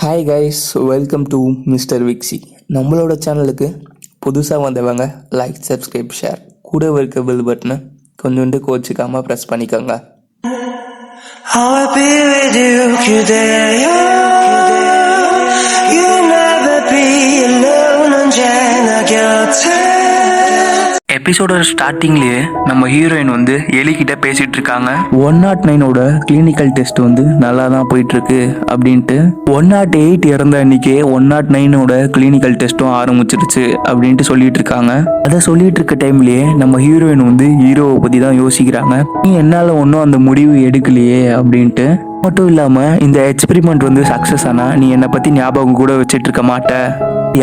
Hi guys, welcome to mister Vixy. நம்மளோட சேனலுக்கு புதுசாக வந்தவங்க லைக், சப்ஸ்கிரைப், ஷேர், கூட இருக்க பெல் பட்டனை கொஞ்சோண்டு கோச்சிக்காமல் ப்ரெஸ் பண்ணிக்கோங்க. எபிசோடோட ஸ்டார்டிங்லேயே நம்ம ஹீரோயின் வந்து எலிகிட்ட பேசிட்டு இருக்காங்க. 109 கிளினிக்கல் டெஸ்ட் வந்து நல்லா தான் போயிட்டு இருக்கு அப்படின்ட்டு. 108 இறந்த அன்னைக்கே 109 கிளினிக்கல் டெஸ்ட்டும் ஆரம்பிச்சிருச்சு அப்படின்ட்டு சொல்லிட்டு இருக்காங்க. அதை சொல்லிட்டு இருக்க டைம்லயே நம்ம ஹீரோயின் வந்து ஹீரோவை பத்தி தான் யோசிக்கிறாங்க. நீ என்னால ஒன்றும் அந்த முடிவு எடுக்கலையே அப்படின்ட்டு. மட்டும் இல்லாம இந்த எக்ஸ்பெரிமெண்ட் வந்து சக்சஸ் ஆனா நீ என்னை பத்தி ஞாபகம் கூட வச்சிட்டு இருக்க மாட்ட,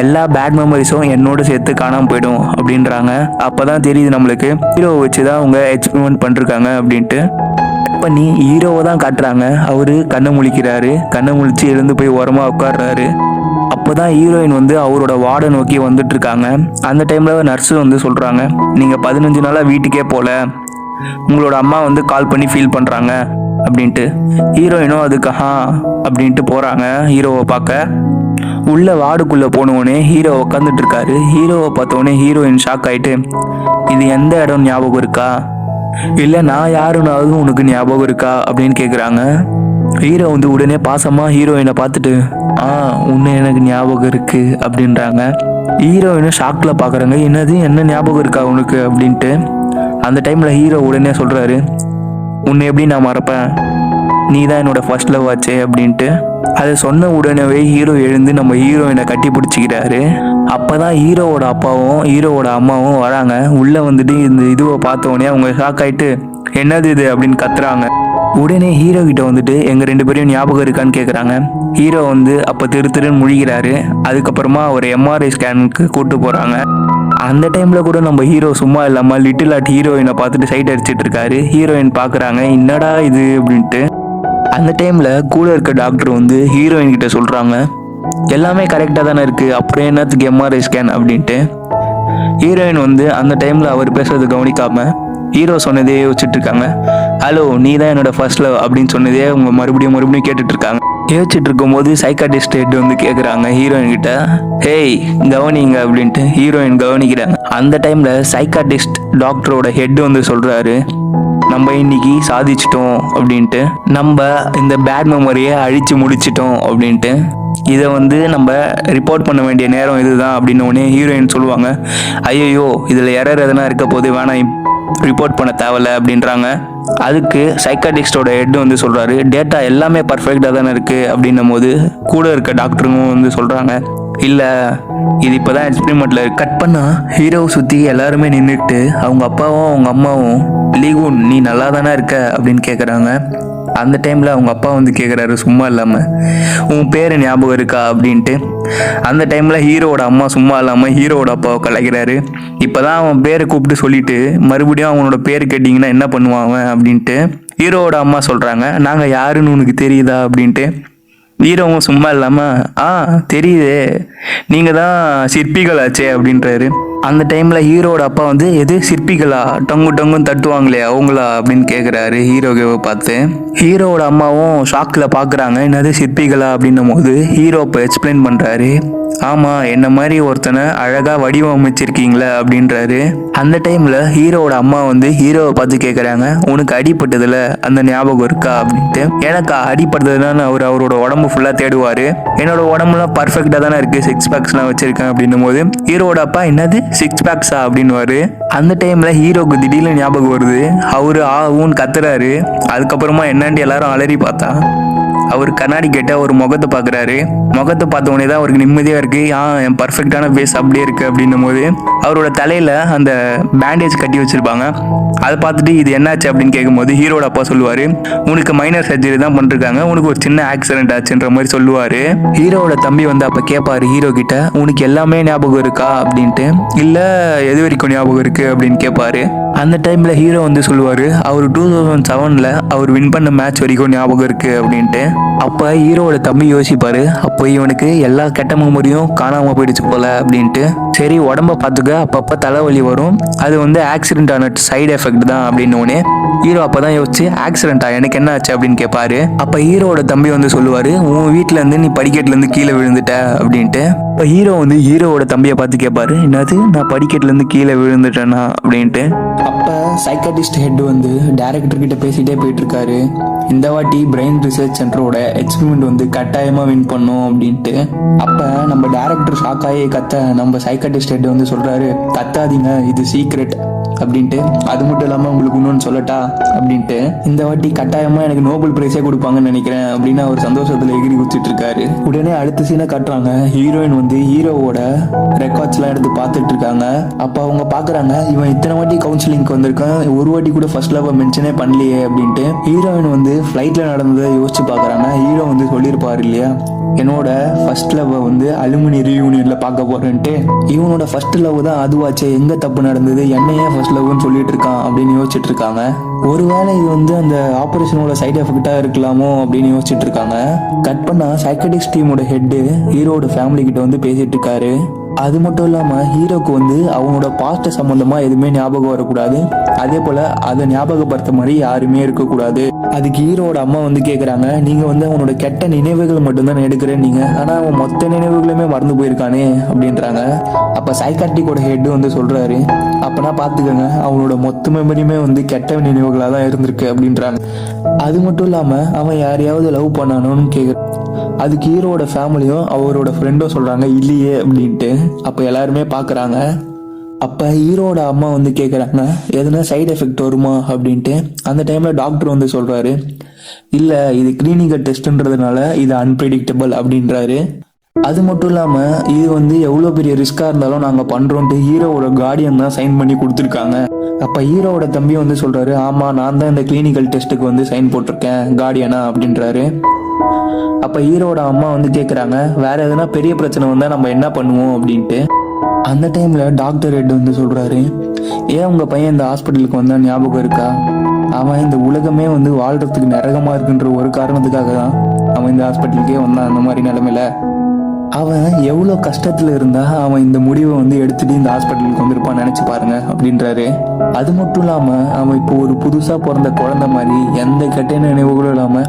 எல்லா பேட் மெமரிஸும் என்னோட சேர்த்து காணாம போயிடும் அப்படின்றாங்க. அப்பதான் தெரியுது நம்மளுக்கு ஹீரோவை வச்சுதான் அவங்க எக்ஸ்பெரிமெண்ட் பண்ணிருக்காங்க அப்படின்ட்டு. பண்ணி ஹீரோவை தான் காட்டுறாங்க. அவரு கண்ணை முழிக்கிறாரு. கண்ணை முழிச்சு எழுந்து போய் ஓரமா உட்காடுறாரு. அப்போதான் ஹீரோயின் வந்து அவரோட வார்டை நோக்கி வந்துட்டு இருக்காங்க. அந்த டைம்ல நர்ஸு வந்து சொல்றாங்க, நீங்க 15 நாளா வீட்டுக்கே போல, உங்களோட அம்மா வந்து கால் பண்ணி ஃபீல் பண்றாங்க அப்படின்ட்டு. ஹீரோயினும் அதுக்காக அப்படின்ட்டு போறாங்க ஹீரோவை பார்க்க. உள்ள வார்டுக்குள்ள போனவுடனே ஹீரோ உட்காந்துட்டு இருக்காரு. ஹீரோவை பார்த்தோடனே ஹீரோயின் ஷாக் ஆயிட்டு, இது எந்த இடம் ஞாபகம் இருக்கா, இல்லை நான் யாருனாவது உனக்கு ஞாபகம் இருக்கா அப்படின்னு கேட்குறாங்க. ஹீரோ வந்து உடனே பாசமா ஹீரோயினை பார்த்துட்டு உன்னை எனக்கு ஞாபகம் இருக்கு அப்படின்றாங்க. ஹீரோயினை ஷாக்ல பார்க்குறாங்க, என்னது என்ன ஞாபகம் இருக்கா உனக்கு அப்படின்ட்டு. அந்த டைம்ல ஹீரோ உடனே சொல்றாரு, உன்னை எப்படி நான் மறப்பேன், நீ தான் என்னோட ஃபர்ஸ்ட் லவ் ஆச்சே அப்படின்ட்டு. அதை சொன்ன உடனே ஹீரோ எழுந்து நம்ம ஹீரோயினை கட்டி பிடிச்சிக்கிறாரு. அப்பதான் ஹீரோவோட அப்பாவும் ஹீரோவோட அம்மாவும் வராங்க. உள்ள வந்துட்டு இந்த இதுவை பார்த்தோன்னே அவங்க ஷாக் ஆயிட்டு, என்னது இது அப்படின்னு கத்துறாங்க. உடனே ஹீரோ கிட்ட வந்துட்டு எங்க 2 பேரையும் ஞாபகம் இருக்கான்னு கேட்குறாங்க. ஹீரோ வந்து அப்போ திருன்னு முழிக்கிறாரு. அதுக்கப்புறமா ஒரு எம்ஆர்ஐ ஸ்கேனுக்கு கூட்டு போறாங்க. அந்த டைம்ல கூட நம்ம ஹீரோ சும்மா இல்லாம லிட்டில் ஆர்ட் ஹீரோயினை பார்த்துட்டு சைட் அடிச்சிட்டு இருக்காரு. ஹீரோயின் பாக்குறாங்க, என்னடா இது அப்படின்ட்டு. அந்த டைம்ல கூட இருக்க டாக்டர் வந்து ஹீரோயின் கிட்ட சொல்றாங்க, எல்லாமே கரெக்டா தானே இருக்கு, அப்புறம் என்னத்துக்கு எம்ஆர்ஐ ஸ்கேன் அப்படின்ட்டு. ஹீரோயின் வந்து அந்த டைம்ல அவர் பேசுறது கவனிக்காம ஹீரோ சொன்னதே யோசிச்சுட்டு இருக்காங்க. ஹலோ, நீ தான் என்னோட ஃபர்ஸ்ட் லவ் அப்படின்னு சொன்னதே அவங்க மறுபடியும் கேட்டுட்டு இருக்காங்க. யோசிச்சுட்டு இருக்கும்போது சைக்காட்டிஸ்ட் ஹெட் வந்து கேட்குறாங்க ஹீரோயின் கிட்ட, ஹேய் கவனிங்க அப்படின்ட்டு. ஹீரோயின் கவனிக்கிறாங்க. அந்த டைம்ல சைக்காட்டிஸ்ட் டாக்டரோட ஹெட் வந்து சொல்றாரு, நம்ம இன்னைக்கு சாதிச்சிட்டோம் அப்படின்ட்டு, நம்ம இந்த பேட் மெமரியை அழிச்சு முடிச்சிட்டோம் அப்படின்ட்டு. இதை வந்து நம்ம ரிப்போர்ட் பண்ண வேண்டிய நேரம் இதுதான் அப்படின்னு உடனே ஹீரோயின் சொல்லுவாங்க, ஐயோ இதில் எரர் எதனா இருக்க போது வேணாம், ரிப்போர்ட் பண்ண தேவையில்ல அப்படின்றாங்க. அதுக்கு சைக்காட்டிஸ்டோட ஹெட் வந்து சொல்றாரு, டேட்டா எல்லாமே பர்ஃபெக்டாக தானே இருக்கு அப்படின்னும் போது கூட இருக்க டாக்டருங்க வந்து சொல்றாங்க, இல்லை இது இப்போதான் எக்ஸ்பெரிமெண்ட்ல கட் பண்ணா ஹீரோவை சுற்றி எல்லாருமே நின்றுட்டு அவங்க அப்பாவும் அவங்க அம்மாவும், லீகுன் நீ நல்லா தானே இருக்க அப்படின்னு கேட்குறாங்க. அந்த டைமில் அவங்க அப்பா வந்து கேட்குறாரு சும்மா இல்லாமல், உன் பேர் ஞாபகம் இருக்கா அப்படின்ட்டு. அந்த டைமில் ஹீரோவோட அம்மா சும்மா இல்லாமல் ஹீரோவோட அப்பாவை கலைக்கிறாரு. இப்போ தான் அவன் பேரை கூப்பிட்டு சொல்லிட்டு மறுபடியும் அவனோட பேர் கேட்டிங்கன்னா என்ன பண்ணுவான் அவன் அப்படின்ட்டு. ஹீரோவோட அம்மா சொல்கிறாங்க, நாங்கள் யாருன்னு உனக்கு தெரியுதா அப்படின்ட்டு. ஹீரோவும் சும்மா இல்லாமல் தெரியுதே, நீங்கள் தான் சிற்பிகளாச்சே அப்படின்றாரு. அந்த டைமில் ஹீரோட அப்பா வந்து, எது சிற்பிகளா, டொங்குன்னு தட்டுவாங்களே அவங்களா அப்படின்னு கேட்குறாரு ஹீரோவை பார்த்து. ஹீரோவோட அம்மாவும் ஷாக்கில் பார்க்குறாங்க, என்னது சிற்பிகளா அப்படின்னும் போது ஹீரோ இப்போ எக்ஸ்பிளைன் பண்ணுறாரு, ஆமாம் என்ன மாதிரி ஒருத்தனை அழகாக வடிவமைச்சிருக்கீங்களே அப்படின்றாரு. அந்த டைமில் ஹீரோவோட அம்மா வந்து ஹீரோவை பார்த்து கேட்குறாங்க, உனக்கு அடிப்பட்டதில் அந்த ஞாபகம் இருக்கா அப்படின்ட்டு. எனக்கு அடிப்பட்டதுன்னு அவரோட உடம்பு ஃபுல்லாக தேடுவார். என்னோட உடம்புலாம் பர்ஃபெக்டாக தானே இருக்குது, 6 பேக்ஸ்லாம் வச்சுருக்கேன் அப்படின்னும் போது ஹீரோட அப்பா, என்னது 6 பேக்ஸா அப்படின்னுவாரு. அந்த டைமில் ஹீரோக்கு திடீர்னு ஞாபகம் வருது. அவரு ஊன்னு கத்துறாரு. அதுக்கப்புறமா என்னன்ட்டு எல்லாரும் அலறி பார்த்தா அவர் கண்ணாடி கேட்ட ஒரு முகத்தை பார்க்குறாரு. முகத்தை பார்த்த உடனே தான் அவருக்கு நிம்மதியாக இருக்குது. என் பர்ஃபெக்டான ஃபேஸ் அப்படியே இருக்குது அப்படின்னும் போது அவரோட தலையில் அந்த பேண்டேஜ் கட்டி வச்சுருப்பாங்க. அதை பார்த்துட்டு இது என்னாச்சு அப்படின்னு கேட்கும்போது ஹீரோட அப்பா சொல்லுவார், உனக்கு மைனர் சர்ஜரி தான் பண்ணிருக்காங்க, உனக்கு ஒரு சின்ன ஆக்சிடென்ட் ஆச்சுன்ற மாதிரி சொல்லுவார். ஹீரோவோட தம்பி வந்து அப்போ கேட்பாரு ஹீரோ கிட்ட, உனக்கு எல்லாமே ஞாபகம் இருக்கா அப்படின்ட்டு. இல்லை எது வரைக்கும் ஞாபகம் இருக்குது அப்படின்னு கேட்பாரு. அந்த டைமில் ஹீரோ வந்து சொல்லுவார், அவர் 2007 அவர் வின் பண்ண மேட்ச் வரைக்கும் ஞாபகம் இருக்குது அப்படின்ட்டு. அப்போ ஹீரோவோட தம்பி யோசிப்பாரு, அப்போ இவனுக்கு எல்லா கெட்ட மெமரியும் காணாமல் போயிடுச்சு போல அப்படின்ட்டு. சரி உடம்ப பார்த்துக்க, அப்பப்போ தலைவலி வரும், அது வந்து ஆக்சிடென்ட் ஆன சைடு எஃபெக்ட் தான் அப்படின்னு உடனே ஹீரோ அப்பதான் யோசிச்சு ஆக்சிடென்ட்டா எனக்கு என்ன ஆச்சு அப்படின்னு கேட்பாரு. அப்ப ஹீரோவோட தம்பி வந்து சொல்லுவாரு, உன் வீட்டுல இருந்து நீ படிக்கட்டுல இருந்து கீழே விழுந்துட்ட அப்படின்ட்டு. இப்ப ஹீரோ வந்து ஹீரோவோட தம்பியை பார்த்து கேட்பாரு, என்னது நான் படிக்கட்டுல இருந்து கீழே விழுந்துட்டேனா அப்படின்ட்டு. அப்ப சைக்காட்டிஸ்ட் ஹெட் வந்து டைரக்டர் கிட்ட பேசிட்டே போயிட்டு இருக்காரு, இந்த வாட்டி பிரெயின் ரிசர்ச் சென்டரோட எக்ஸ்பெரிமெண்ட் வந்து கட்டாயமா வின் பண்ணும் அப்படின்ட்டு. அப்ப நம்ம டைரக்டர் ஷாக் ஆகி கத்த, நம்ம சைக்காட்டிஸ்ட் ஹெட் வந்து சொல்றாரு, கத்தாதீங்க இது சீக்ரெட் அப்படின்ட்டு. அது மட்டும் இல்லாம உங்களுக்கு இன்னொன்னு சொல்லட்டா அப்படின்ட்டு, இந்த வாட்டி கட்டாயமா எனக்கு நோபல் பிரைஸே கொடுப்பாங்கன்னு நினைக்கிறேன் அப்படின்னு அவர் சந்தோஷத்துல எகிரி குச்சிட்டு இருக்காரு. உடனே அடுத்த சீனை காட்டுறாங்க, ஹீரோயின் வந்து ஹீரோவோட ரெக்கார்ட்ஸ் எல்லாம் எடுத்து பார்த்துட்டு இருக்காங்க. அப்ப அவங்க பாக்குறாங்க, இவன் இத்தனை வாட்டி கவுன்சிலிங்க்கு வந்திருக்கான், ஒரு வாட்டி கூட ஃபர்ஸ்ட் லவ் மென்ஷனே பண்ணலையே அப்படின்ட்டு. ஹீரோயின் வந்து ஃபிளைட்ல நடந்ததை யோசிச்சு பாக்குறாங்க. ஹீரோ வந்து சொல்லியிருப்பாரு இல்லையா, என்னோட ஃபர்ஸ்ட் லவ் வந்து அலுமினி ரீயூனியன்ல பார்க்க போறேன்ட்டு. இவனோட ஃபர்ஸ்ட் லவ் தான் அதுவாச்சே, எங்க தப்பு நடந்தது, என்னையே ஃபர்ஸ்ட் லவ்னு சொல்லிட்டு இருக்கான் அப்படின்னு யோசிச்சுட்டு இருக்காங்க. ஒருவேளை இது வந்து அந்த ஆபரேஷனோட சைடு எஃபெக்டா இருக்கலாமோ அப்படின்னு யோசிச்சுட்டு இருக்காங்க. கட் பண்ணா சைக்காட்டிஸ்ட் டீமோட ஹெட் ஹீரோட ஃபேமிலி கிட்ட வந்து பேசிட்டு இருக்காரு. அது மட்டும் இல்லாம ஹீரோக்கு வந்து அவனோட பாஸ்ட் சம்பந்தமா எதுவுமே ஞாபகம் வரக்கூடாது, அதே போல அதை ஞாபகப்படுத்த மாதிரி யாருமே இருக்கக்கூடாது. அதுக்கு ஹீரோட அம்மா வந்து கேக்குறாங்க, நீங்க வந்து அவனோட கெட்ட நினைவுகள் மட்டும்தான் எடுக்கிறேன் நீங்க, ஆனா அவன் மொத்த நினைவுகளுமே மறந்து போயிருக்கானே அப்படின்றாங்க. அப்ப சைக்காட்ரிக்கோட ஹெட் வந்து சொல்றாரு, அப்பனா பாத்துக்கோங்க அவனோட மொத்த மெமரியுமே வந்து கெட்ட நினைவுகளா தான் இருந்திருக்கு அப்படின்றாங்க. அது மட்டும் இல்லாம அவன் யாரையாவது லவ் பண்ணானோன்னு கேக்குற. அதுக்கு ஹீரோட ஃபேமிலியும் அவரோட ஃப்ரெண்டும் சொல்றாங்க இல்லையே அப்படின்ட்டு. அப்ப எல்லாருமே பாக்குறாங்க. அப்ப ஹீரோட அம்மா வந்து கேக்குறாங்க, எதுனா சைடு எஃபெக்ட் வருமா அப்படின்ட்டு. அந்த டைம்ல டாக்டர் வந்து சொல்றாரு, இல்ல இது கிளினிக்கல் டெஸ்ட்ன்றதுனால இது அன்பிரடிக்டபிள் அப்படின்றாரு. அது மட்டும் இல்லாம இது வந்து எவ்வளவு பெரிய ரிஸ்கா இருந்தாலும் நாங்க பண்றோம்ட்டு ஹீரோவோட கார்டியன் தான் சைன் பண்ணி கொடுத்துருக்காங்க. அப்ப ஹீரோவோட தம்பி வந்து சொல்றாரு, ஆமா நான் தான் இந்த கிளினிக்கல் டெஸ்ட்டுக்கு வந்து சைன் போட்டிருக்கேன் கார்டியனா அப்படின்றாரு. அப்ப ஹீரோட அம்மா வந்து கேக்குறாங்க, வேற எதுனா பெரிய பிரச்சனை வந்தா நம்ம என்ன பண்ணுவோம் அப்படின்ட்டு. அந்த டைம்ல டாக்டர் ரெட் வந்து சொல்றாரு, ஏன் உங்க பையன் இந்த ஹாஸ்பிட்டலுக்கு வந்தா ஞாபகம் இருக்கா, அவன் இந்த உலகமே வந்து வாழ்றதுக்கு நரகமா இருக்குன்ற ஒரு காரணத்துக்காக தான் அவன் இந்த ஹாஸ்பிட்டலுக்கே வந்தான். அந்த மாதிரி நிலைமையில அவன் எவ்வளோ கஷ்டத்துல இருந்தா அவன் இந்த முடிவை வந்து எடுத்துட்டு இந்த ஹாஸ்பிட்டலுக்கு வந்திருப்பான்னு நினைச்சு பாருங்க அப்படின்றாரு. அது மட்டும் இல்லாம அவன் இப்போ ஒரு புதுசா பிறந்த குழந்தை மாதிரி எந்த கெட்ட நினைவுகளும் இல்லாம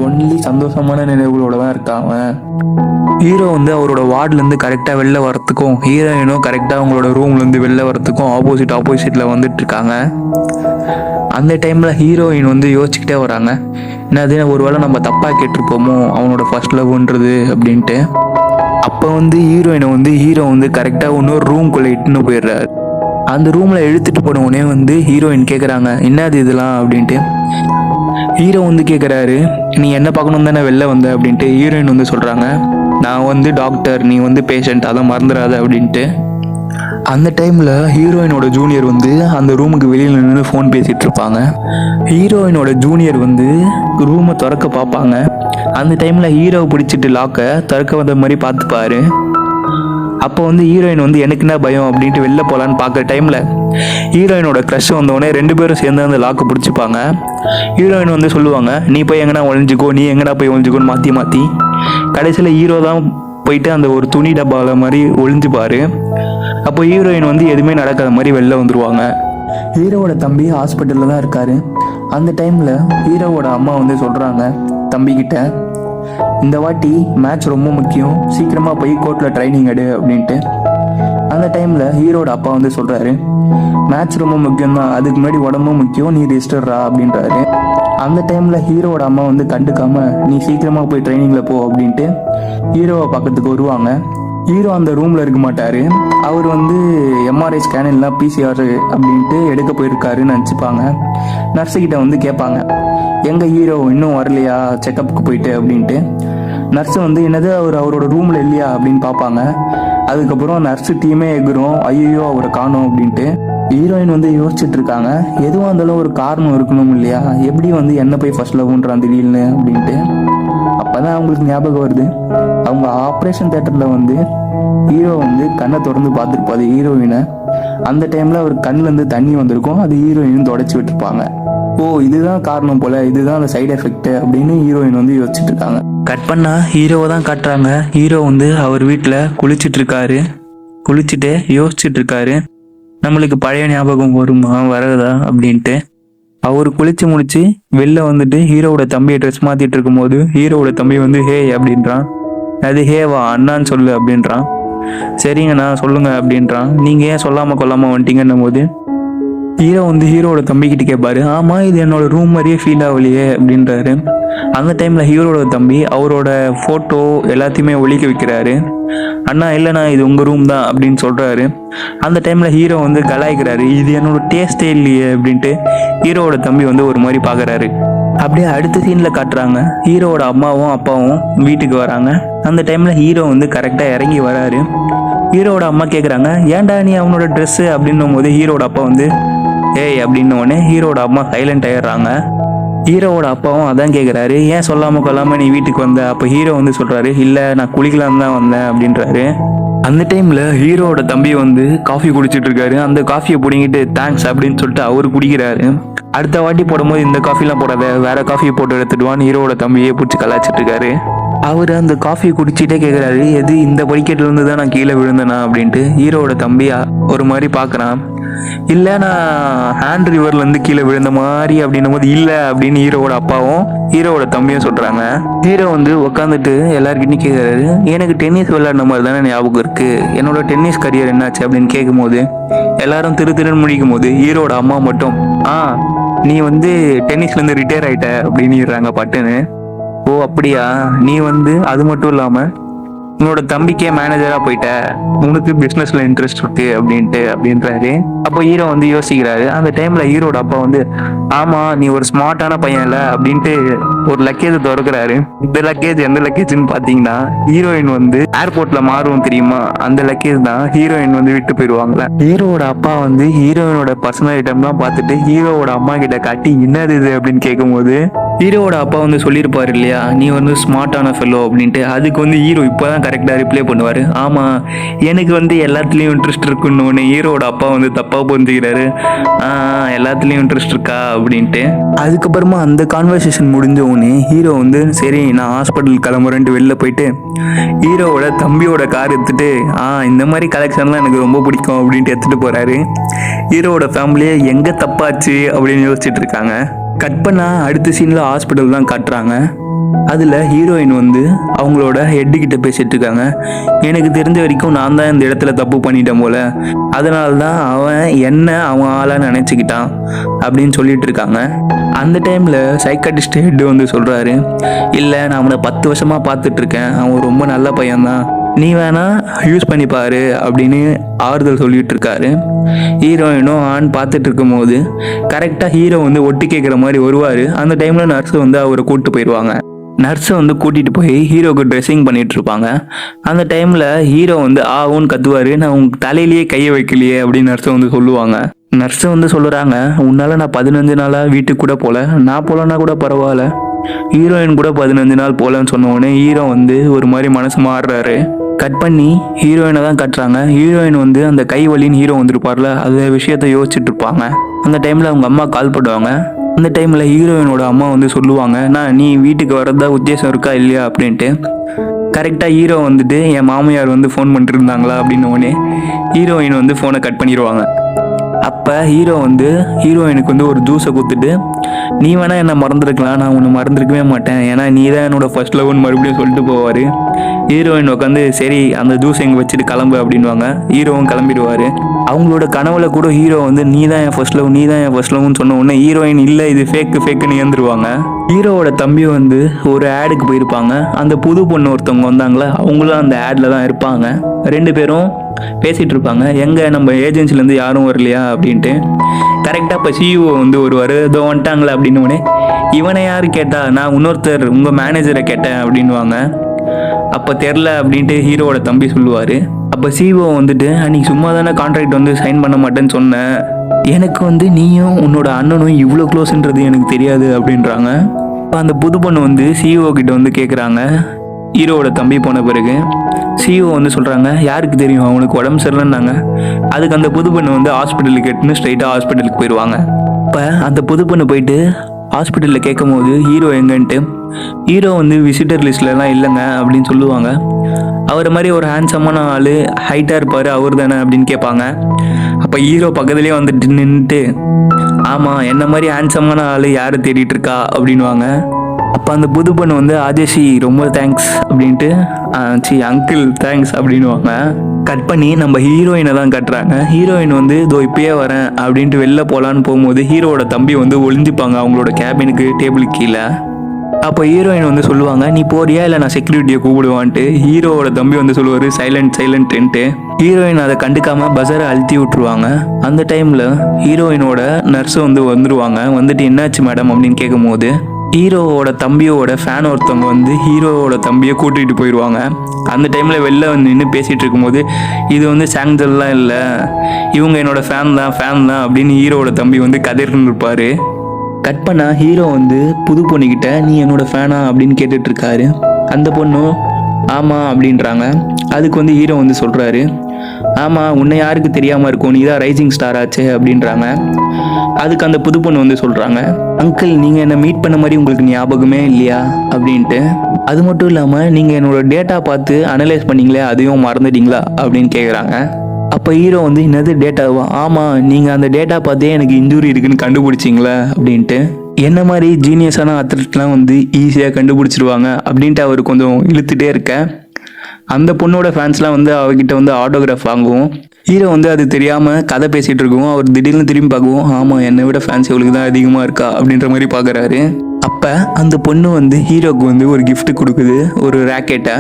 ஒன்லி சந்தோஷமான நினைவுகளோட தான் இருக்கான் அவன். ஹீரோ வந்து அவரோட வார்டுல இருந்து கரெக்டா வெளில வரத்துக்கும் ஹீரோயினும் கரெக்டா அவங்களோட ரூம்ல இருந்து வெளில வரத்துக்கும் ஆப்போசிட்ல வந்துட்டு இருக்காங்க. அந்த டைம்ல ஹீரோயின் வந்து யோசிச்சுக்கிட்டே வராங்க, என்னது ஒருவேளை நம்ம தப்பா கேட்டிருப்போமோ அவனோட ஃபர்ஸ்ட் லவ்ன்றது அப்படின்ட்டு. அப்போ வந்து ஹீரோயினை வந்து ஹீரோ வந்து கரெக்டாக இன்னொரு ரூம்குள்ளே இட்டுன்னு போயிடுறாரு. அந்த ரூமில் இழுத்துட்டு போன உடனே வந்து ஹீரோயின் கேட்குறாங்க, என்னது இதெல்லாம் அப்படின்ட்டு. ஹீரோ வந்து கேட்குறாரு, நீ என்ன பார்க்கணும் தானே வெளில வந்த அப்படின்ட்டு. ஹீரோயின் வந்து சொல்கிறாங்க, நான் வந்து டாக்டர், நீ வந்து பேஷண்ட், அதை மறந்துடாத அப்படின்ட்டு. அந்த டைமில் ஹீரோயினோட ஜூனியர் வந்து அந்த ரூமுக்கு வெளியில் நின்று ஃபோன் பேசிகிட்டு இருப்பாங்க. ஹீரோயினோட ஜூனியர் வந்து ரூமை திறக்க பார்ப்பாங்க. அந்த டைமில் ஹீரோவை பிடிச்சிட்டு லாக்கை திறக்க வந்த மாதிரி பார்த்துப்பாரு. அப்போ வந்து ஹீரோயின் வந்து எனக்கு என்ன பயம் அப்படின்ட்டு வெளில போகலான்னு பார்க்குற டைமில் ஹீரோயினோட க்ரஷ் வந்தோடனே ரெண்டு பேரும் சேர்ந்து அந்த லாக்கை பிடிச்சிப்பாங்க. ஹீரோயின் வந்து சொல்லுவாங்க, நீ போய் எங்கன்னா ஒழிஞ்சிக்கோ, நீ எங்கன்னா போய் ஒழிஞ்சிக்கோன்னு மாற்றி கடைசியில் ஹீரோ தான் போயிட்டு அந்த ஒரு துணி டப்பாவில் மாதிரி ஒழிஞ்சுப்பாரு. அப்போ ஹீரோயின் வந்து எதுவுமே நடக்காத மாதிரி வெளில வந்துருவாங்க. ஹீரோவோட தம்பி ஹாஸ்பிட்டலில் தான் இருக்காரு. அந்த டைமில் ஹீரோவோட அம்மா வந்து சொல்கிறாங்க தம்பிக்கிட்ட, இந்த வாட்டி மேட்ச் ரொம்ப முக்கியம், சீக்கிரமாக போய் கோர்ட்டில் ட்ரைனிங் எடு அப்படின்ட்டு. அந்த டைமில் ஹீரோட அப்பா வந்து சொல்கிறாரு, மேட்ச் ரொம்ப முக்கியம் தான், அதுக்கு முன்னாடி உடம்பும் முக்கியம், நீ ரெஸ்டர்ரா அப்படின்றாரு. அந்த டைமில் ஹீரோவோட அம்மா வந்து கண்டுக்காம, நீ சீக்கிரமாக போய் ட்ரைனிங்கில் போ அப்படின்ட்டு ஹீரோவை பக்கத்துக்கு வருவாங்க. ஹீரோ அந்த ரூமில் இருக்க மாட்டார், அவர் வந்து எம்ஆர்ஐ ஸ்கேன் இல்லை பிசிஆர் அப்படின்ட்டு எடுக்க போயிருக்காருன்னு நினச்சிப்பாங்க. நர்ஸுக்கிட்ட வந்து கேட்பாங்க, எங்கள் ஹீரோ இன்னும் வரலையா செக்கப்புக்கு போயிட்டு அப்படின்ட்டு. நர்ஸு வந்து என்னது அவரோட ரூமில் இல்லையா அப்படின்னு பார்ப்பாங்க. அதுக்கப்புறம் நர்ஸு டீமே எகுறோம், ஐயோ அவரை காணோம் அப்படின்ட்டு. ஹீரோயின் வந்து யோசிச்சுட்டு இருக்காங்க, எதுவாக இருந்தாலும் ஒரு காரணம் இருக்கணும் இல்லையா, எப்படி வந்து என்ன போய் ஃபர்ஸ்ட் லவ்ன்றான் திடீர்னு அப்படின்ட்டு. அப்போதான் அவங்களுக்கு ஞாபகம் வருது, அவங்க ஆப்ரேஷன் தியேட்டரில் வந்து ஹீரோ வந்து கண்ணை திறந்து பார்த்துருப்பாரு ஹீரோயினை. அந்த டைமில் அவர் கண்ணிலேருந்து தண்ணி வந்திருக்கும், அது ஹீரோயின் தொடச்சி விட்டுருப்பாங்க. ஓ இதுதான் காரணம் போல, இதுதான் அந்த சைடு எஃபெக்ட் அப்படின்னு ஹீரோயின் வந்து யோசிச்சுட்டு இருக்காங்க. கட் பண்ணா ஹீரோவை தான் காட்டுறாங்க. ஹீரோ வந்து அவர் வீட்டில் குளிச்சுட்டு இருக்காரு. குளிச்சுட்டு யோசிச்சுட்டு இருக்காரு, நம்மளுக்கு பழைய ஞாபகம் வருமா வரதா அப்படின்ட்டு. அவர் குளிச்சு முடிச்சு வெளில வந்துட்டு ஹீரோவோட தம்பியை ட்ரெஸ் மாத்திட்டு இருக்கும்போது ஹீரோவோட தம்பி வந்து ஹே அப்படின்றான். அது ஹேவா அண்ணான்னு சொல்லு அப்படின்றான். சரிங்கண்ணா சொல்லுங்க அப்படின்றான். நீங்க ஏன் சொல்லாம கொல்லாம வந்துட்டீங்கன்னும் போது ஹீரோ வந்து ஹீரோவோட தம்பிக்கிட்ட கேட்பாரு, ஆமா இது என்னோட ரூம் மாதிரியே ஃபீல் ஆகலையே அப்படின்றாரு. அந்த டைம்ல ஹீரோவோட தம்பி அவரோட போட்டோ எல்லாத்தையுமே ஒழிக்க வைக்கிறாரு. அண்ணா இல்லைண்ணா இது உங்க ரூம் தான் அப்படின்னு சொல்றாரு. அந்த டைம்ல ஹீரோ வந்து கலாய்க்கிறாரு, இது என்னோட டேஸ்டே இல்லையே அப்படின்ட்டு ஹீரோவோட தம்பி வந்து ஒரு மாதிரி பாக்குறாரு. அப்படியே அடுத்த சீன்ல காட்டுறாங்க, ஹீரோவோட அம்மாவும் அப்பாவும் வீட்டுக்கு வராங்க. அந்த டைம்ல ஹீரோ வந்து கரெக்டா இறங்கி வராரு. ஹீரோவோட அம்மா கேக்குறாங்க, ஏன்டா நீ அவனோட ட்ரெஸ் அப்படின்னும் போது ஹீரோட அப்பா வந்து ஏய் அப்படின்ன உடனே ஹீரோட அம்மா சைலண்ட் ஆயிடுறாங்க. ஹீரோவோட அப்பாவும் அதான் கேட்குறாரு, ஏன் சொல்லாம கொள்ளாம நீ வீட்டுக்கு வந்த? அப்போ ஹீரோ வந்து சொல்றாரு, இல்லை நான் குளிக்கலாம் தான் வந்தேன் அப்படின்றாரு. அந்த டைம்ல ஹீரோவோட தம்பி வந்து காஃபி குடிச்சிட்டு இருக்காரு. அந்த காஃபியை பிடிங்கிட்டு தேங்க்ஸ் அப்படின்னு சொல்லிட்டு அவரு குடிக்கிறாரு. அடுத்த வாட்டி போடும்போது இந்த காஃபிலாம் போடாத, வேற காஃபியை போட்டு எடுத்துடுவான்னு ஹீரோவோட தம்பியே பிடிச்சி கலாச்சிட்டு இருக்காரு. அவர் அந்த காஃபியை குடிச்சிட்டே கேட்குறாரு, எது இந்த படிக்கட்டுல இருந்து தான் நான் கீழே விழுந்தேனா அப்படின்ட்டு. ஹீரோவோட தம்பி ஒரு மாதிரி பார்க்குறான். இல்லை நான் ஹேண்ட் ரிவர்ல இருந்து கீழே விழுந்த மாதிரி அப்படின்னும் போது இல்லை அப்படின்னு ஹீரோவோட அப்பாவும் ஹீரோவோட தம்பியும் சொல்றாங்க. ஹீரோ வந்து உட்காந்துட்டு எல்லாருக்கிட்டையும் கேட்குறாரு, எனக்கு டென்னிஸ் விளையாடின மாதிரி தானே ஞாபகம் இருக்கு, என்னோட டென்னிஸ் கரியர் என்னாச்சு அப்படின்னு கேட்கும்போது எல்லாரும் திருன்னு முடிக்கும் போது ஹீரோட அம்மா மட்டும் நீ வந்து டென்னிஸ்ல இருந்து ரிட்டையர் ஆயிட்ட அப்படின்னு பட்டுன்னு. ஓ அப்படியா, நீ வந்து அது மட்டும் இல்லாம உன்னோட தம்பிக்கே மேனேஜரா போயிட்ட, உனக்கு பிசினஸ்ல இன்ட்ரெஸ்ட் இருக்கு அப்படின்றாரு. அப்போ ஹீரோ வந்து யோசிக்கிறாரு. அந்த டைம்ல ஹீரோட அப்பா வந்து ஆமா நீ ஒரு ஸ்மார்ட்டான பையன் இல்ல அப்படின்ட்டு ஒரு லக்கேஜ் திறக்கிறாரு. இந்த லக்கேஜ் எந்த லக்கேஜ்னு பாத்தீங்கன்னா ஹீரோயின் வந்து ஏர்போர்ட்ல மாறும் தெரியுமா, அந்த லக்கேஜ் தான் ஹீரோயின் வந்து விட்டு போயிருவாங்களே. ஹீரோவோட அப்பா வந்து ஹீரோயினோட பர்சனல் ஐட்டம்லாம் பார்த்துட்டு ஹீரோவோட அம்மா கிட்ட காட்டி என்னது இது அப்படின்னு கேட்கும்போது ஹீரோவோட அப்பா வந்து சொல்லியிருப்பாரு இல்லையா, நீ வந்து ஸ்மார்ட்டான ஃபெல்லோ அப்படின்ட்டு. அதுக்கு வந்து ஹீரோ இப்போதான் கரெக்டாக ரிப்ளை பண்ணுவார், ஆமாம் எனக்கு வந்து எல்லாத்துலேயும் இன்ட்ரெஸ்ட் இருக்குன்னு ஒன்று. ஹீரோவோட அப்பா வந்து தப்பாக புரிஞ்சுக்கிறாரு, எல்லாத்துலேயும் இன்ட்ரெஸ்ட் இருக்கா அப்படின்ட்டு. அதுக்கப்புறமா அந்த கான்வர்சேஷன் முடிஞ்ச உடனே ஹீரோ வந்து சரி நான் ஹாஸ்பிட்டல் கிளம்புறேன்ட்டு வெளில போயிட்டு ஹீரோவோட தம்பியோட கார் எடுத்துட்டு இந்த மாதிரி கலெக்ஷன்லாம் எனக்கு ரொம்ப பிடிக்கும் அப்படின்ட்டு எடுத்துகிட்டு போகிறாரு. ஹீரோவோட ஃபேமிலியே எங்கே தப்பாச்சு அப்படின்னு யோசிச்சுட்டு இருக்காங்க. கட் பண்ணா அடுத்த சீன்ல ஹாஸ்பிட்டல் தான் காட்டுறாங்க. அதில் ஹீரோயின் வந்து அவங்களோட ஹெட்டு கிட்ட பேசிட்டு இருக்காங்க. எனக்கு தெரிஞ்ச வரைக்கும் நான் தான் இந்த இடத்துல தப்பு பண்ணிட்டேன் போல, அதனால தான் அவன் ஆளா நினச்சிக்கிட்டான் அப்படின்னு சொல்லிட்டு இருக்காங்க. அந்த டைமில் சைக்காட்டிஸ்ட் ஹெட்டு வந்து சொல்கிறாரு, இல்லை நான் அவனை 10 வருஷமாக பார்த்துட்டு இருக்கேன், அவன் ரொம்ப நல்ல பையன்தான், நீ வேணா யூஸ் பண்ணி பாரு அப்படின்னு ஆறுதல் சொல்லிட்டு இருக்காரு. ஹீரோயினும் பார்த்துட்டு இருக்கும் போது கரெக்டாக ஹீரோ வந்து ஒட்டு கேட்குற மாதிரி வருவார். அந்த டைமில் நர்ஸு வந்து அவரை கூப்பிட்டு போயிடுவாங்க. நர்ஸை வந்து கூட்டிகிட்டு போய் ஹீரோக்கு ட்ரெஸ்ஸிங் பண்ணிட்டு இருப்பாங்க. அந்த டைமில் ஹீரோ வந்து ஆவுன்னு கத்துவார், நான் உங்க தலையிலேயே கையை வைக்கலையே அப்படின்னு நர்ஸை வந்து சொல்லுவாங்க. நர்ஸை வந்து சொல்லுறாங்க, உன்னால நான் 15 நாளாக வீட்டுக்கு கூட போகல, நான் போகலன்னா கூட பரவாயில்ல, ஹீரோயின் கூட 15 நாள் போகலன்னு சொன்ன உடனே ஹீரோ வந்து ஒரு மாதிரி மனசு மாறுறாரு. கட் பண்ணி ஹீரோயினை தான் கட்டுறாங்க. ஹீரோயின் வந்து அந்த கை வலின்னு ஹீரோ வந்துருப்பார்ல, அந்த விஷயத்த யோசிச்சுட்டு இருப்பாங்க. அந்த டைமில் அவங்க அம்மா கால் பண்ணுவாங்க. அந்த டைமில் ஹீரோயினோட அம்மா வந்து சொல்லுவாங்க, நான் நீ வீட்டுக்கு வர்றதா உத்தேசம் இருக்கா இல்லையா அப்படின்ட்டு. கரெக்டாக ஹீரோ வந்துட்டு என் மாமியார் வந்து ஃபோன் பண்ணிட்டு இருந்தாங்களா அப்படின்னு உடனே ஹீரோயின் வந்து ஃபோனை கட் பண்ணிடுவாங்க. அப்போ ஹீரோ வந்து ஹீரோயினுக்கு வந்து ஒரு ஜூஸை கொடுத்துட்டு, நீ வேணா என்னை மறந்துருக்கலாம், நான் உன்னை மறந்துருக்கவே மாட்டேன், ஏன்னா நீ தான் என்னோட ஃபர்ஸ்ட் லவ்னு மறுபடியும் சொல்லிட்டு போவார். ஹீரோயின் உட்காந்து சரி அந்த ஜூஸ் எங்கே வச்சுட்டு கிளம்பு அப்படின்வாங்க. ஹீரோவும் கிளம்பிடுவார். அவங்களோட கனவுல கூட ஹீரோ வந்து நீ தான் என் ஃபர்ஸ்ட் லவ்னு சொன்ன உடனே ஹீரோயின் இல்லை இது ஃபேக்குன்னு ஏந்துருவாங்க. ஹீரோவோட தம்பி வந்து ஒரு ஆடுக்கு போயிருப்பாங்க. அந்த புது பொண்ணு ஒருத்தவங்க வந்தாங்களே, அவங்களும் அந்த ஆடில் தான் இருப்பாங்க. 2 பேரும் பேசிகிட்டு இருப்பாங்க, எங்கே நம்ம ஏஜென்சிலேருந்து யாரும் வரலையா அப்படின்ட்டு. கரெக்டாக இப்போ சிஇஓ வந்து ஒருவர் இதோ வந்துட்டாங்களே அப்படின்னு உடனே இவனை யார் கேட்டா, நான் இன்னொருத்தர் உங்கள் மேனேஜரை கேட்டேன் அப்படின்வாங்க. அப்போ தெரில அப்படின்ட்டு ஹீரோவோட தம்பி சொல்லுவார். அப்போ சிஇஓ வந்துட்டு அன்றைக்கி சும்மா தானே கான்ட்ராக்ட் வந்து சைன் பண்ண மாட்டேன்னு சொன்னேன், எனக்கு வந்து நீயும் உன்னோட அண்ணனும் இவ்வளோ க்ளோஸ்ன்றது எனக்கு தெரியாது அப்படின்றாங்க. இப்போ அந்த புது பொண்ணு வந்து சிஇஓ கிட்ட வந்து கேட்குறாங்க. ஹீரோவோட தம்பி போன பிறகு சிஇஓ வந்து சொல்கிறாங்க, யாருக்கு தெரியும் அவனுக்கு உடம்பு சரியில்லைன்னாங்க. அதுக்கு அந்த புது பொண்ணு வந்து ஹாஸ்பிட்டலுக்கு எட்டுன்னு ஸ்ட்ரைட்டாக ஹாஸ்பிட்டலுக்கு போயிடுவாங்க. அப்போ அந்த புது பொண்ணு போயிட்டு ஹாஸ்பிட்டலில் கேட்கும் போது ஹீரோ எங்கன்ட்டு, ஹீரோ வந்து விசிட்டர் லிஸ்ட்லலாம் இல்லைங்க அப்படின்னு சொல்லுவாங்க. அவரை மாதிரி ஒரு ஹேண்ட்ஸமான ஆள், ஹைட்டாக இருப்பார், அவர் தானே அப்படின்னு கேட்பாங்க. அப்போ ஹீரோ பக்கத்துலேயே வந்துட்டு நின்றுட்டு, ஆமாம் என்ன மாதிரி ஹேண்ட்ஸமான ஆள் யார் தேடிட்டு இருக்கா அப்படின்வாங்க. அப்போ அந்த புது பொண்ணு வந்து ஆஜேஷி ரொம்ப தேங்க்ஸ் அப்படின்ட்டு, அங்கிள் தேங்க்ஸ் அப்படின்வாங்க. கட் பண்ணி நம்ம ஹீரோயினை தான் கட்டுறாங்க. ஹீரோயின் வந்து இதோ இப்பயே வரேன் அப்படின்ட்டு வெளில போகலான்னு போகும்போது ஹீரோவோட தம்பி வந்து ஒளிஞ்சிப்பாங்க அவங்களோட கேபினுக்கு டேபிளுக்கு கீழே. அப்போ ஹீரோயின் வந்து சொல்லுவாங்க, நீ போறியா இல்லை நான் செக்யூரிட்டியை கூப்பிடுவான்ட்டு. ஹீரோவோட தம்பி வந்து சொல்லுவார் சைலண்ட்ன்ட்டு. ஹீரோயின் அதை கண்டுக்காம பஸ்ஸரை அழுத்தி விட்டுருவாங்க. அந்த டைமில் ஹீரோயினோட நர்ஸு வந்து வந்துடுவாங்க. வந்துட்டு என்னாச்சு மேடம் அப்படின்னு கேட்கும்போது ஹீரோவோட தம்பியோட ஃபேன் ஒருத்தவங்க வந்து ஹீரோவோட தம்பியை கூட்டிகிட்டு போயிடுவாங்க. அந்த டைமில் வெளில வந்து நின்று பேசிகிட்டு இருக்கும்போது, இது வந்து சாங்ஜல்லாம் இல்லை, இவங்க என்னோடய ஃபேன் தான் அப்படின்னு ஹீரோவோட தம்பி வந்து கதறின்னு இருப்பார். கட் பண்ணால் ஹீரோ வந்து புது பொண்ணுக்கிட்ட நீ என்னோடய ஃபேனா அப்படின்னு கேட்டுட்ருக்காரு. அந்த பொண்ணும் ஆமாம் அப்படின்றாங்க. அதுக்கு வந்து ஹீரோ வந்து சொல்கிறாரு, ஆமாம் உன்னை யாருக்கு தெரியாமல் இருக்கும், நீ தான் ரைசிங் ஸ்டார் ஆச்சு அப்படின்றாங்க. அதுக்கு அந்த புது பொண்ணு வந்து சொல்கிறாங்க, அங்கிள் நீங்கள் என்னை மீட் பண்ண மாதிரி உங்களுக்கு ஞாபகமே இல்லையா அப்படின்ட்டு. அது மட்டும் இல்லாமல் நீங்கள் என்னோடய டேட்டா பார்த்து அனலைஸ் பண்ணிங்களே அதையும் மறந்துட்டீங்களா அப்படின்னு கேட்குறாங்க. அப்போ ஹீரோ வந்து என்னது டேட்டாவா, ஆமாம் நீங்கள் அந்த டேட்டா பார்த்தே எனக்கு இன்ஜுரி இருக்குன்னு கண்டுபிடிச்சிங்களே அப்படின்ட்டு. என்ன மாதிரி ஜீனியஸான அத்லெட்லாம் வந்து ஈஸியாக கண்டுபிடிச்சிருவாங்க அப்படின்ட்டு அவர் கொஞ்சம் இழுத்துட்டே இருக்க. அந்த பொண்ணோட ஃபேன்ஸ்லாம் வந்து அவர்கிட்ட வந்து ஆட்டோகிராஃப் வாங்குவோம். ஹீரோ வந்து அது தெரியாமல் கதை பேசிகிட்டு இருக்கோம். அவர் திடீர்னு திரும்பி பார்க்குவோம், ஆமாம் என்னை விட ஃபேன்ஸ் இவளுக்கு தான் அதிகமாக இருக்கா அப்படின்ற மாதிரி பார்க்குறாரு. அப்போ அந்த பொண்ணு வந்து ஹீரோக்கு வந்து ஒரு கிஃப்ட் கொடுக்குது, ஒரு ராக்கெட்டை.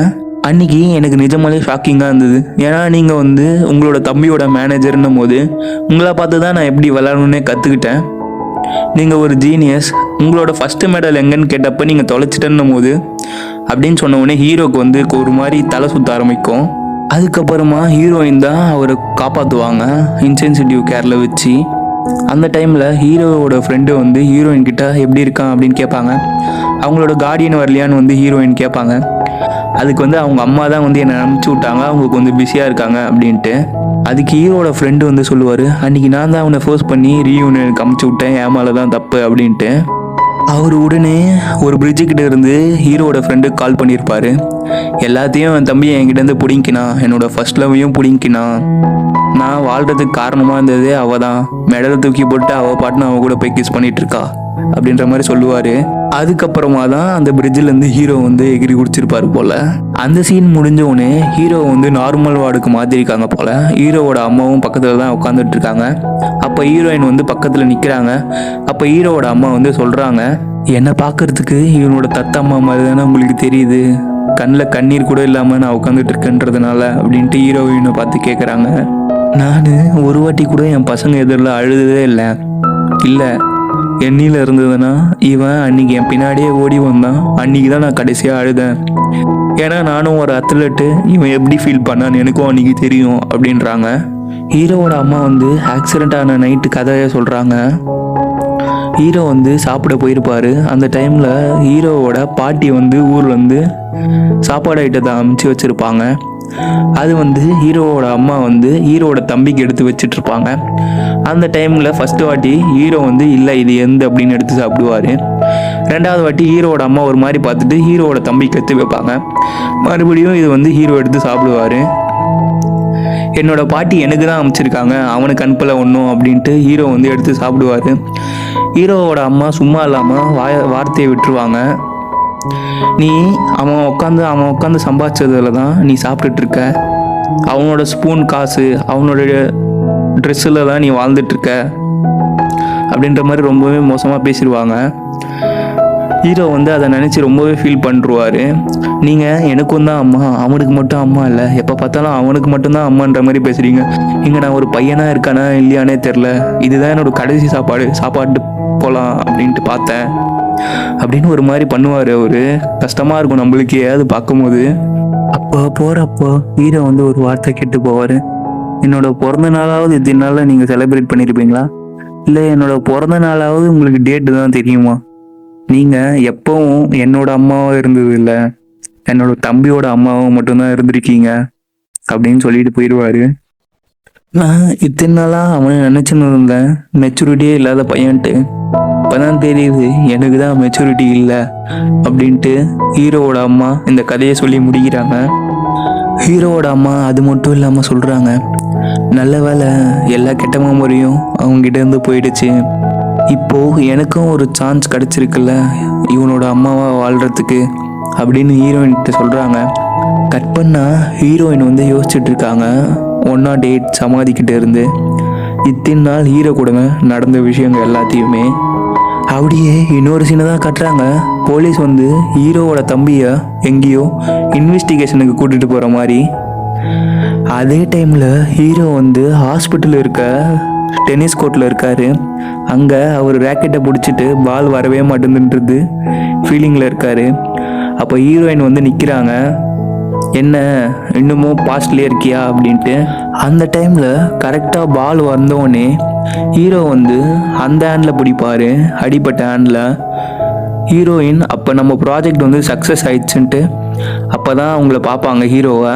அன்றைக்கி எனக்கு நிஜமாலே ஷாக்கிங்காக இருந்தது. ஏன்னா நீங்கள் வந்து உங்களோட தம்பியோட மேனேஜர்னும் போது உங்களை பார்த்து தான் நான் எப்படி விளாடணுன்னே கற்றுக்கிட்டேன். நீங்கள் ஒரு ஜீனியஸ், உங்களோட ஃபஸ்ட்டு மெடல் எங்கன்னு கேட்டப்போ நீங்கள் தொலைச்சிட்டேன்னும் போது அப்படின்னு சொன்ன உடனே ஹீரோக்கு வந்து ஒரு மாதிரி தலை சுற்ற ஆரம்பிக்கும். அதுக்கப்புறமா ஹீரோயின் தான் அவரை காப்பாற்றுவாங்க இன்சென்சிட்டிவ் கேரில் வச்சு. அந்த டைமில் ஹீரோவோட ஃப்ரெண்டு வந்து ஹீரோயின் கிட்ட எப்படி இருக்கான் அப்படின்னு கேட்பாங்க. அவங்களோட கார்டியன் வரலையான்னு வந்து ஹீரோயின் கேட்பாங்க. அதுக்கு வந்து அவங்க அம்மா தான் வந்து என்னை அனுப்பிச்சி விட்டாங்க, அவங்க கொஞ்சம் பிஸியாக இருக்காங்க அப்படின்ட்டு. அதுக்கு ஹீரோட ஃப்ரெண்டு வந்து சொல்லுவார், அன்றைக்கி நான் தான் அவனை ஃபோர்ஸ் பண்ணி ரீயூனியனுக்கு அமுச்சு விட்டேன், என் மேலே தான் தப்பு அப்படின்ட்டு. அவர் உடனே ஒரு பிரிட்ஜுக்கிட்ட இருந்து ஹீரோவோட ஃப்ரெண்டுக்கு கால் பண்ணியிருப்பார். எல்லாத்தையும் என் தம்பியை என்கிட்டேருந்து பிடிங்கினான், என்னோட ஃபர்ஸ்ட் லவ்வையும் பிடிங்கினான், நான் வாழ்கிறதுக்கு காரணமாக இருந்ததே அவள் தான், மெடலை தூக்கி போட்டு அவள் பாட்டுன்னு அவள் கூட போய் கிஸ் பண்ணிகிட்டு இருக்கா அப்படின்ற மாதிரி சொல்லுவார். அதுக்கப்புறமா தான் அந்த பிரிட்ஜிலேருந்து ஹீரோ வந்து எகிரி குடிச்சிருப்பாரு போல். அந்த சீன் முடிஞ்சோடனே ஹீரோ வந்து நார்மல் வார்டுக்கு மாற்றிருக்காங்க போல். ஹீரோவோட அம்மாவும் பக்கத்தில் தான் உட்காந்துட்டு இருக்காங்க. அப்போ ஹீரோயின் வந்து பக்கத்தில் நிற்கிறாங்க. அப்போ ஹீரோவோட அம்மா வந்து சொல்கிறாங்க, என்னை பார்க்கறதுக்கு இவனோட தத்தம்மா மாதிரி தானே உங்களுக்கு தெரியுது, கண்ணில் கண்ணீர் கூட இல்லாமல் நான் உட்காந்துட்டு இருக்கேன்றதுனால அப்படின்ட்டு ஹீரோயினை பார்த்து கேட்குறாங்க. நான் ஒரு வாட்டி கூட என் பசங்க எதிரில் அழுததே இல்லை, எண்ணியில் இருந்ததுன்னா இவன் அன்றைக்கி என் பின்னாடியே ஓடி வந்தான், அன்றைக்கி தான் நான் கடைசியாக அழுதேன். ஏன்னா நானும் ஒரு அத்லெட்டு, இவன் எப்படி ஃபீல் பண்ணான்னு எனக்கும் அன்றைக்கி தெரியும் அப்படின்றாங்க. ஹீரோவோட அம்மா வந்து ஆக்சிடெண்ட் ஆன நைட்டு கதையை சொல்கிறாங்க. ஹீரோ வந்து சாப்பிட போயிருப்பார். அந்த டைமில் ஹீரோவோட பாட்டி வந்து ஊரில் வந்து சாப்பாடு ஐட்டத்தை அமுச்சு வச்சுருப்பாங்க. அது வந்து ஹீரோவோட அம்மா வந்து ஹீரோவோட தம்பிக்கு எடுத்து வச்சிட்ருப்பாங்க. அந்த டைமில் ஃபஸ்ட்டு வாட்டி ஹீரோ வந்து இல்லை இது எந்த அப்படின்னு எடுத்து சாப்பிடுவார். ரெண்டாவது வாட்டி ஹீரோவோட அம்மா ஒரு மாதிரி பார்த்துட்டு ஹீரோவோட தம்பிக்கு எடுத்து வைப்பாங்க. மறுபடியும் இது வந்து ஹீரோ எடுத்து சாப்பிடுவார். என்னோட பாட்டி எனக்கு தான் அமைச்சிருக்காங்க, அவனுக்கு அனுப்பலை ஒன்றும் அப்படின்ட்டு ஹீரோ வந்து எடுத்து சாப்பிடுவார். ஹீரோவோட அம்மா சும்மா இல்லாமல் வார்த்தையை விட்டுருவாங்க. நீ அவன் உட்காந்து சம்பாதிச்சதில் தான் நீ சாப்பிட்டுட்ருக்க, அவனோட ஸ்பூன் காசு அவனோட ட்ரெஸ்ஸில் தான் நீ வாழ்ந்துட்டுருக்க அப்படின்ற மாதிரி ரொம்பவே மோசமாக பேசிடுவாங்க. ஹீரோ வந்து அதை நினச்சி ரொம்பவே ஃபீல் பண்ணுருவார். நீங்கள் எனக்கும் தான் அம்மா, அவனுக்கு மட்டும் அம்மா இல்லை, எப்போ பார்த்தாலும் அவனுக்கு மட்டும்தான் அம்மான்ற மாதிரி பேசுகிறீங்க, இங்கே நான் ஒரு பையனாக இருக்கானா இல்லையானே தெரில, இதுதான் என்னோடய கடைசி சாப்பாட்டு போகலாம் அப்படின்ட்டு பார்த்தேன் அப்படின்னு ஒரு மாதிரி பண்ணுவார். அவர் கஷ்டமாக இருக்கும் நம்மளுக்கே அது பார்க்கும்போது. அப்போ போகிறப்போ ஹீரோ வந்து ஒரு வார்த்தை கேட்டு போவார், என்னோட பிறந்த நாளாவது இதனால நீங்கள் செலிப்ரேட் பண்ணியிருப்பீங்களா, இல்லை என்னோட பிறந்த நாளாவது உங்களுக்கு டேட்டு தான் தெரியுமா, நீங்கள் எப்பவும் என்னோட அம்மாவும் இருந்தது இல்லை, என்னோட தம்பியோட அம்மாவும் மட்டும்தான் இருந்திருக்கீங்க அப்படின்னு சொல்லிட்டு போயிடுவார். நான் இத்தனை நாளாக அவனை நினச்சின்னு இருந்தேன் மெச்சூரிட்டியே இல்லாத பையன்ட்டு. இப்போதான் தெரியுது எனக்கு தான் மெச்சூரிட்டி இல்லை அப்படின்ட்டு ஹீரோவோட அம்மா இந்த கதையை சொல்லி முடிக்கிறாங்க. ஹீரோவோட அம்மா அது மட்டும் இல்லாமல் சொல்கிறாங்க, நல்ல வேளை எல்லா கெட்ட மெமரியும் அவங்ககிட்ட இருந்து போயிடுச்சு. இப்போது எனக்கும் ஒரு சான்ஸ் கிடச்சிருக்குல்ல இவனோட அம்மாவாக வாழ்கிறதுக்கு அப்படின்னு ஹீரோயின்கிட்ட சொல்கிறாங்க. கட் பண்ணால் ஹீரோயின் வந்து யோசிச்சுட்டு இருக்காங்க 108 சமாதிக்கிட்ட இருந்து இத்தனை நாள் ஹீரோ கூட நடந்த விஷயங்கள் எல்லாத்தையுமே. அப்படியே இன்னொரு சீனை தான் கட்டுறாங்க. போலீஸ் வந்து ஹீரோவோட தம்பியை எங்கேயோ இன்வெஸ்டிகேஷனுக்கு கூட்டிகிட்டு போகிற மாதிரி. அதே டைமில் ஹீரோ வந்து ஹாஸ்பிட்டலில் இருக்க டென்னிஸ் கோர்ட்டில் இருக்கார். அங்கே அவர் ரேக்கெட்டை பிடிச்சிட்டு பால் வரவே மாட்டேங்குன்றது ஃபீலிங்கில் இருக்கார். அப்போ ஹீரோயின் வந்து நிற்கிறாங்க, என்ன இன்னமும் பாஸ்ட்லேயே இருக்கியா அப்படின்ட்டு. அந்த டைமில் கரெக்டாக பால் வந்தோடனே ஹீரோ வந்து அந்த ஹேண்டில் பிடிப்பார், அடிப்பட்ட ஹேண்டில். ஹீரோயின் அப்போ நம்ம ப்ராஜெக்ட் வந்து சக்ஸஸ் ஆயிடுச்சுன்ட்டு அப்போ தான் அவங்கள பார்ப்பாங்க ஹீரோவை.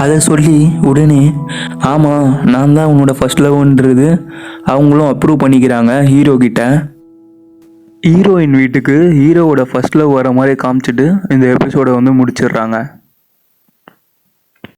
அதை சொல்லி உடனே ஆமாம் நான் தான் உன்னோட ஃபர்ஸ்ட் லவ்ன்றது அவங்களும் அப்ரூவ் பண்ணிக்கிறாங்க ஹீரோ கிட்ட. ஹீரோயின் வீட்டுக்கு ஹீரோவோட ஃபர்ஸ்ட் லவ் வர மாதிரி காமிச்சிட்டு இந்த எபிசோடை வந்து முடிச்சிடுறாங்க.